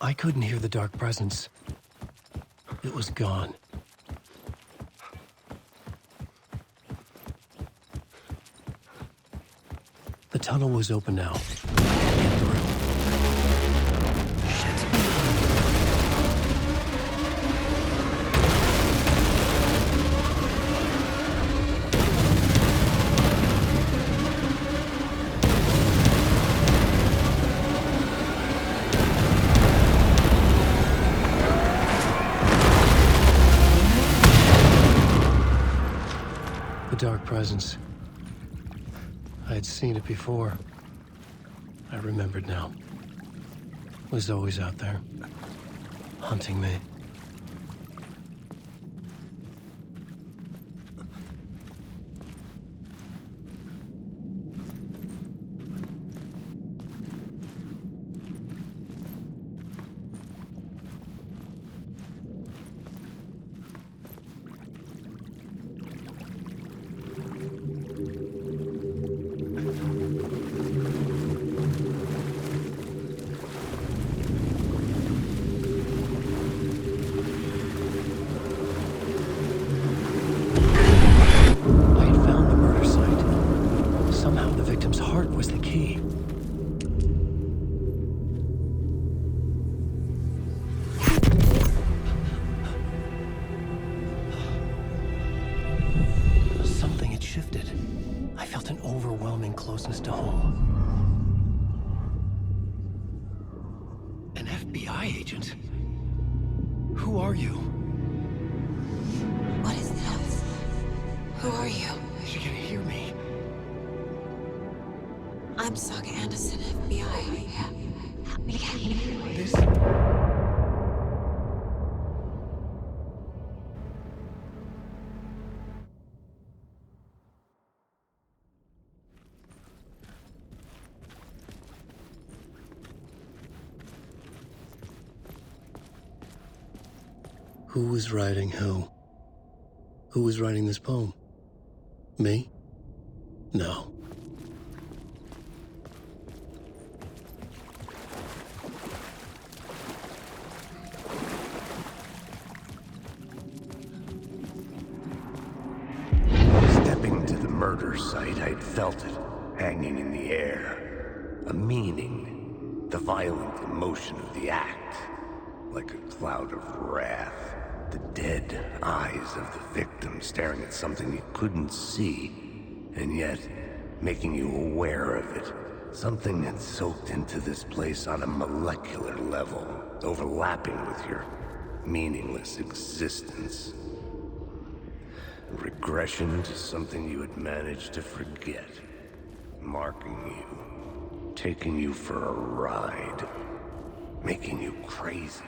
I couldn't hear the dark presence. It was gone. The tunnel was open now. Get through. Shit. The dark presence. I had seen it before. I remembered now. It was always out there, hunting me. Was the key. Something had shifted. I felt an overwhelming closeness to home. An FBI agent? Who are you? What is this? Who are you? She can hear me. I'm Saga Anderson, FBI. This... Who was writing who? Who was writing this poem? Me? No. Murder site, I'd felt it, hanging in the air. A meaning, the violent emotion of the act, like a cloud of wrath. The dead eyes of the victim staring at something you couldn't see, and yet making you aware of it. Something that soaked into this place on a molecular level, overlapping with your meaningless existence. Regression to something you had managed to forget. Marking you. Taking you for a ride. Making you crazier.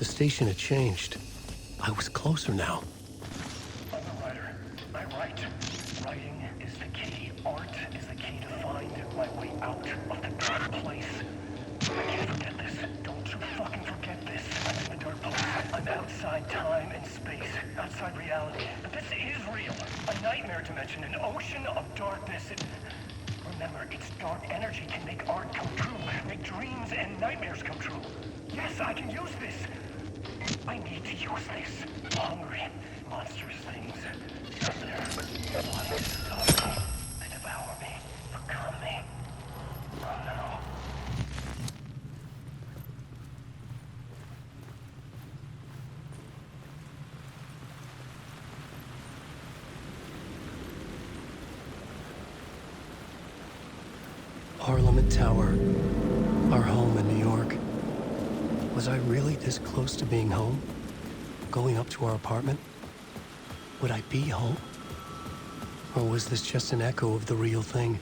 The station had changed. I was closer now. I'm a writer. I write. Writing is the key. Art is the key to find my way out of the dark place. I can't forget this. Don't you fucking forget this. I'm in the dark place. I'm outside time and space. Outside reality. But this is real. A nightmare dimension. An ocean of darkness. Remember, its dark energy can make art come true. Make dreams and nightmares come true. Yes, I can use this. I need to use this. Hungry, monstrous things out there. Want to stop me. They devour me. Become me. Oh no. Parliament Tower. Our home in New York. Was I really this close to being home? Going up to our apartment? Would I be home? Or was this just an echo of the real thing?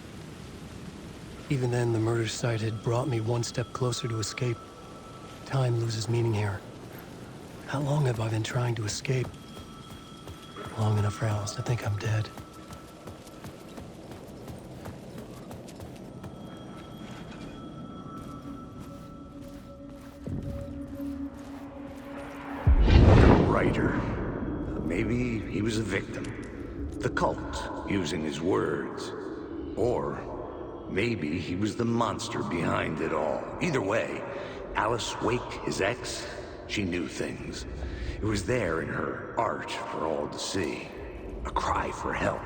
Even then, the murder site had brought me one step closer to escape. Time loses meaning here. How long have I been trying to escape? Long enough for Alice to think I'm dead. Writer. Maybe he was a victim. The cult, using his words. Or maybe he was the monster behind it all. Either way, Alice Wake, his ex, she knew things. It was there in her art for all to see. A cry for help.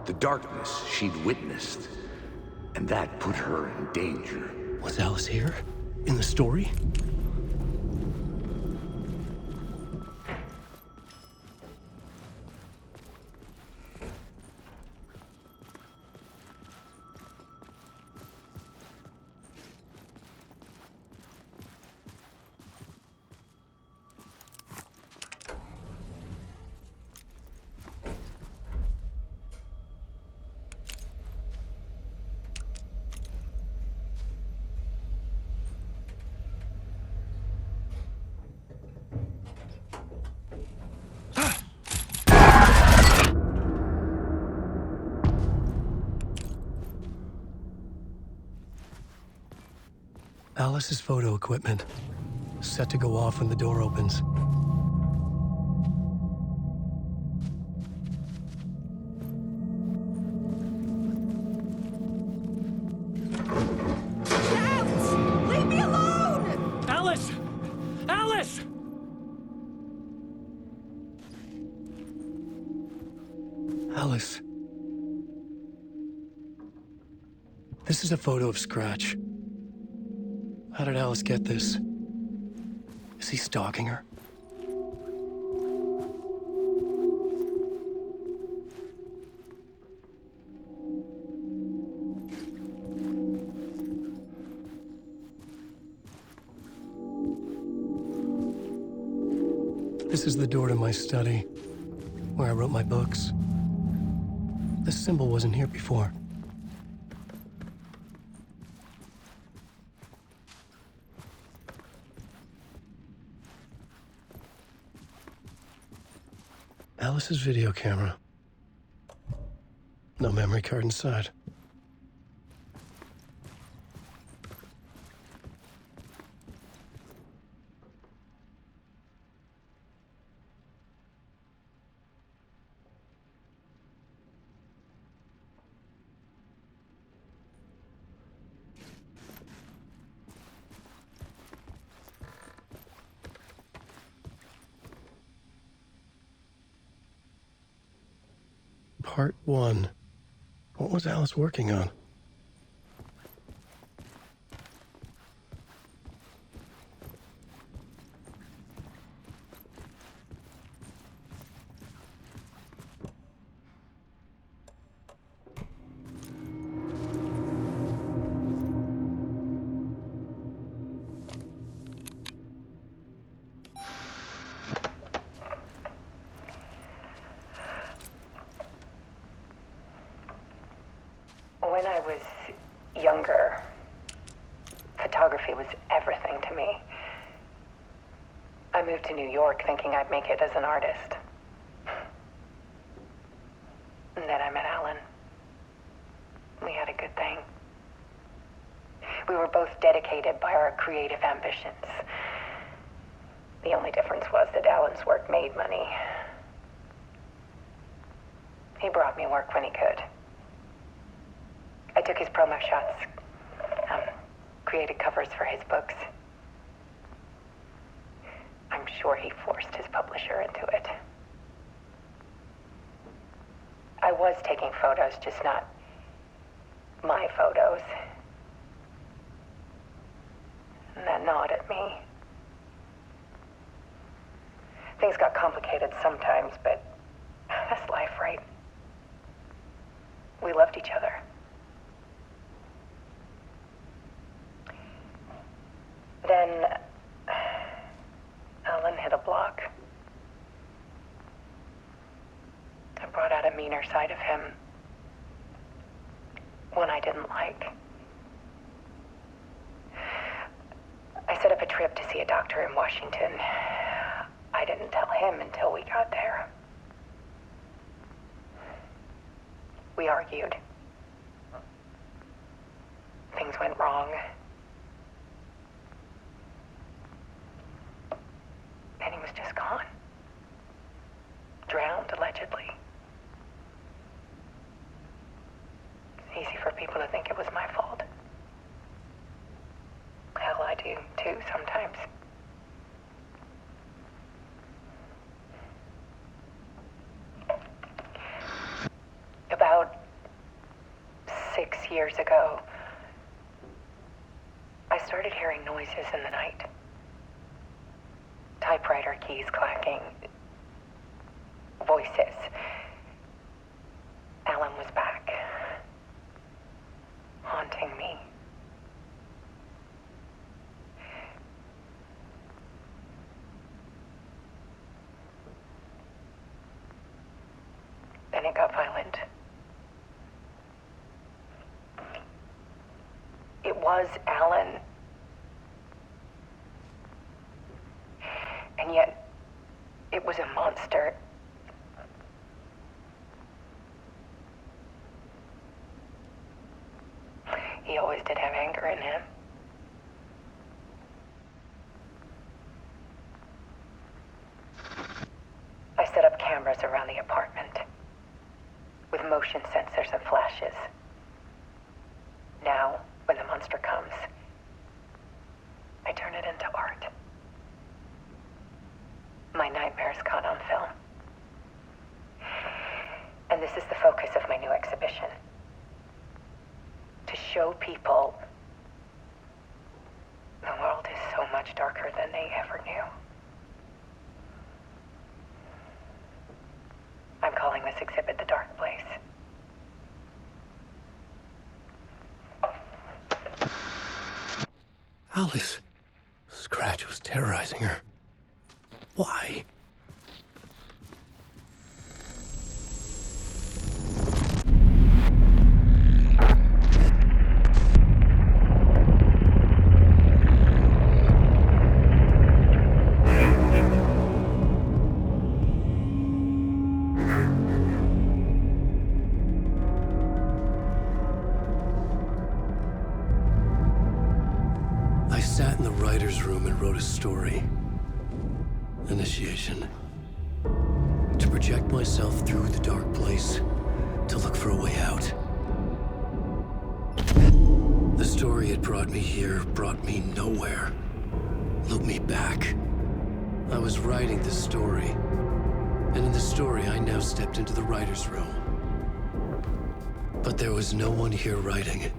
The darkness she'd witnessed. And that put her in danger. Was Alice here? In the story? Alice's photo equipment, set to go off when the door opens. Out! Leave me alone! Alice! Alice! Alice. This is a photo of Scratch. How did Alice get this? Is he stalking her? This is the door to my study, where I wrote my books. This symbol wasn't here before. Alice's video camera. No memory card inside. Part 1. What was Alice working on? When I was younger, photography was everything to me. I moved to New York thinking I'd make it as an artist. And then I met Alan. We had a good thing. We were both dedicated by our creative ambitions. The only difference was that Alan's work made money. He brought me work when he could. I took his promo shots, created covers for his books. I'm sure he forced his publisher into it. I was taking photos, just not my photos. And that gnawed at me. Things got complicated sometimes, but that's life, right? We loved each other. Then Alan hit a block. I brought out a meaner side of him. One I didn't like. I set up a trip to see a doctor in Washington. I didn't tell him until we got there. We argued. Things went wrong. And he was just gone. Drowned, allegedly. It's easy for people to think it was my fault. Hell, I do too sometimes. About 6 years ago, I started hearing noises in the night. Typewriter keys clacking. Voices. Alan was back. Haunting me. Then it got violent. It was Alan. And yet, it was a monster. He always did have anger in him. I set up cameras around the apartment with motion sensors and flashes. Now, when the monster comes, I turn it into art. My nightmares caught on film. And this is the focus of my new exhibition. To show people the world is so much darker than they ever knew. I'm calling this exhibit The Dark Place. Alice. Scratch was terrorizing her. Why? I sat in the writer's room and wrote a story. Initiation. To project myself through the dark place, to look for a way out. The story had brought me here, brought me nowhere. Looked me back. I was writing the story. And in the story, I now stepped into the writer's room. But there was no one here writing it.